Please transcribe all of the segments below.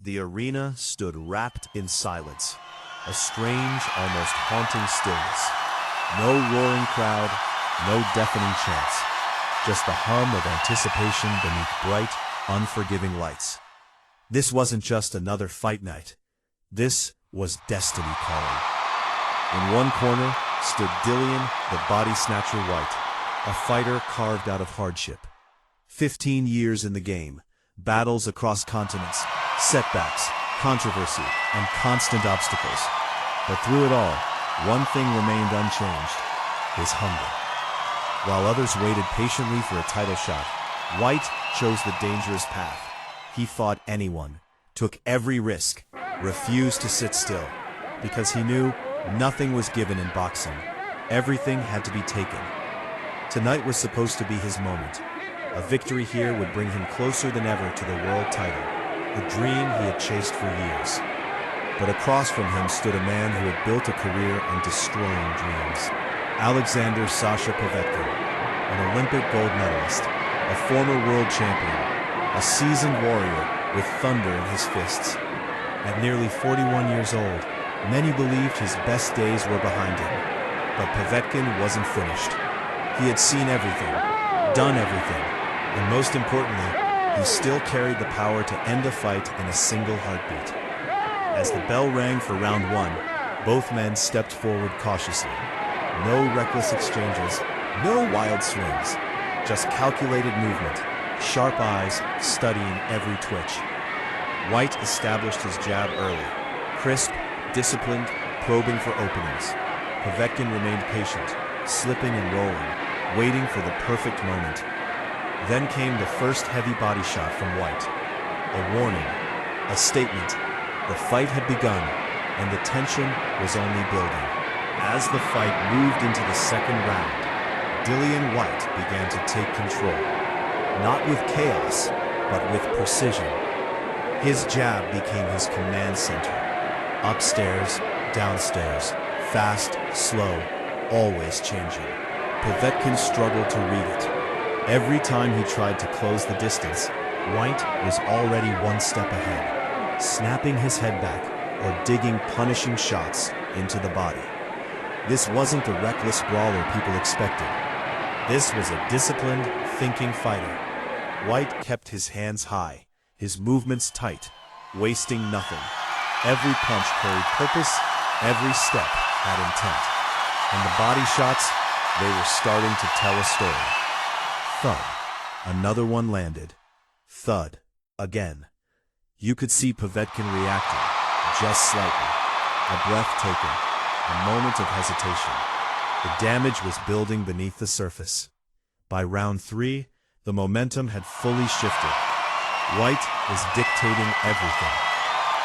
The arena stood wrapped in silence, a strange, almost haunting stillness. No roaring crowd, no deafening chants, just the hum of anticipation beneath bright, unforgiving lights. This wasn't just another fight night. This was destiny calling. In one corner stood Dillian, the Body Snatcher Whyte, a fighter carved out of hardship. 15 years in the game, battles across continents, setbacks, controversy, and constant obstacles. But through it all, one thing remained unchanged: his hunger. While others waited patiently for a title shot, Whyte chose the dangerous path. He fought anyone, took every risk, refused to sit still, because he knew nothing was given in boxing. Everything had to be taken. Tonight was supposed to be his moment. A victory here would bring him closer than ever to the world title, the dream he had chased for years. But across from him stood a man who had built a career on destroying dreams. Alexander Sasha Povetkin, an Olympic gold medalist, a former world champion, a seasoned warrior with thunder in his fists. At nearly 41 years old, many believed his best days were behind him. But Povetkin wasn't finished. He had seen everything, done everything, and most importantly, he still carried the power to end a fight in a single heartbeat. As the bell rang for round one, both men stepped forward cautiously. No reckless exchanges, no wild swings, just calculated movement, sharp eyes studying every twitch. Whyte established his jab early, crisp, disciplined, probing for openings. Povetkin remained patient, slipping and rolling, waiting for the perfect moment. Then came the first heavy body shot from Whyte. A warning, a statement. The fight had begun, and the tension was only building. As the fight moved into the second round, Dillian Whyte began to take control. Not with chaos, but with precision. His jab became his command center. Upstairs, downstairs, fast, slow, always changing. Povetkin struggled to read it. Every time he tried to close the distance, Whyte was already one step ahead, snapping his head back or digging punishing shots into the body. This wasn't the reckless brawler people expected. This was a disciplined, thinking fighter. Whyte kept his hands high, his movements tight, wasting nothing. Every punch carried purpose, every step had intent. And the body shots, they were starting to tell a story. Thud. Another one landed. Thud. Again. You could see Povetkin reacting, just slightly. A breath taken. A moment of hesitation. The damage was building beneath the surface. By round 3, the momentum had fully shifted. Whyte was dictating everything.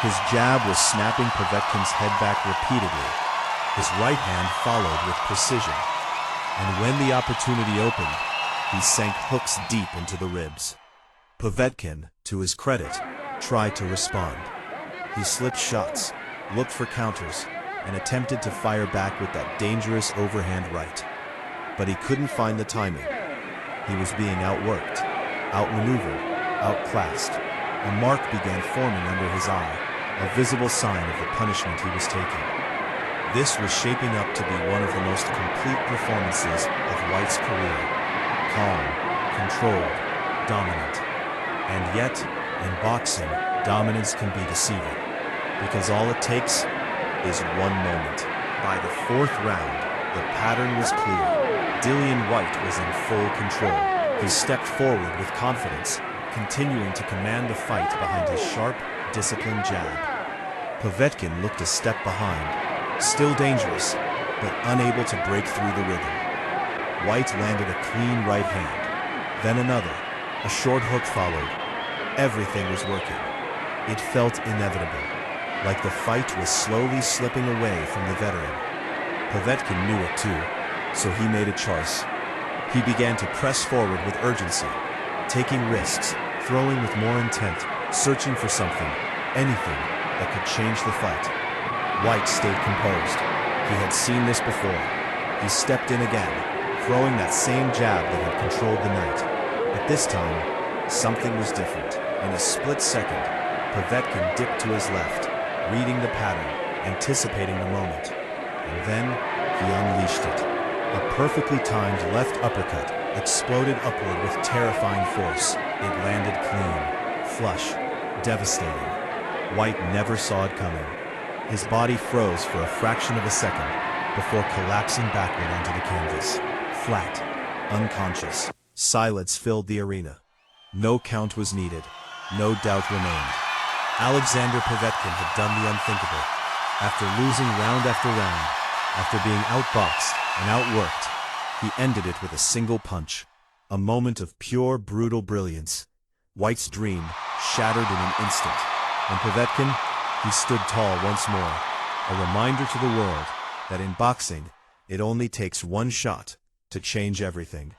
His jab was snapping Povetkin's head back repeatedly. His right hand followed with precision. And when the opportunity opened, he sank hooks deep into the ribs. Povetkin, to his credit, tried to respond. He slipped shots, looked for counters, and attempted to fire back with that dangerous overhand right. But he couldn't find the timing. He was being outworked, outmaneuvered, outclassed. A mark began forming under his eye, a visible sign of the punishment he was taking. This was shaping up to be one of the most complete performances of Whyte's career. Calm, controlled, dominant. And yet, in boxing, dominance can be deceiving, because all it takes is one moment. By the 4th round, the pattern was clear. Dillian Whyte was in full control. He stepped forward with confidence, continuing to command the fight behind his sharp, disciplined jab. Povetkin looked a step behind, still dangerous, but unable to break through the rhythm. Whyte landed a clean right hand, then another. A short hook followed. Everything was working. It felt inevitable, like the fight was slowly slipping away from the veteran. Povetkin knew it too, so he made a choice. He began to press forward with urgency, taking risks, throwing with more intent, searching for something, anything that could change the fight. Whyte stayed composed. He had seen this before. He stepped in again, throwing that same jab that had controlled the night. But this time, something was different. In a split second, Povetkin dipped to his left, reading the pattern, anticipating the moment. And then, he unleashed it. A perfectly timed left uppercut exploded upward with terrifying force. It landed clean, flush, devastating. Whyte never saw it coming. His body froze for a fraction of a second before collapsing backward onto the canvas. Flat, unconscious, silence filled the arena. No count was needed. No doubt remained. Alexander Povetkin had done the unthinkable. After losing round after round, after being outboxed and outworked, he ended it with a single punch. A moment of pure, brutal brilliance. Whyte's dream shattered in an instant. And Povetkin, he stood tall once more. A reminder to the world that in boxing, it only takes one shot to change everything.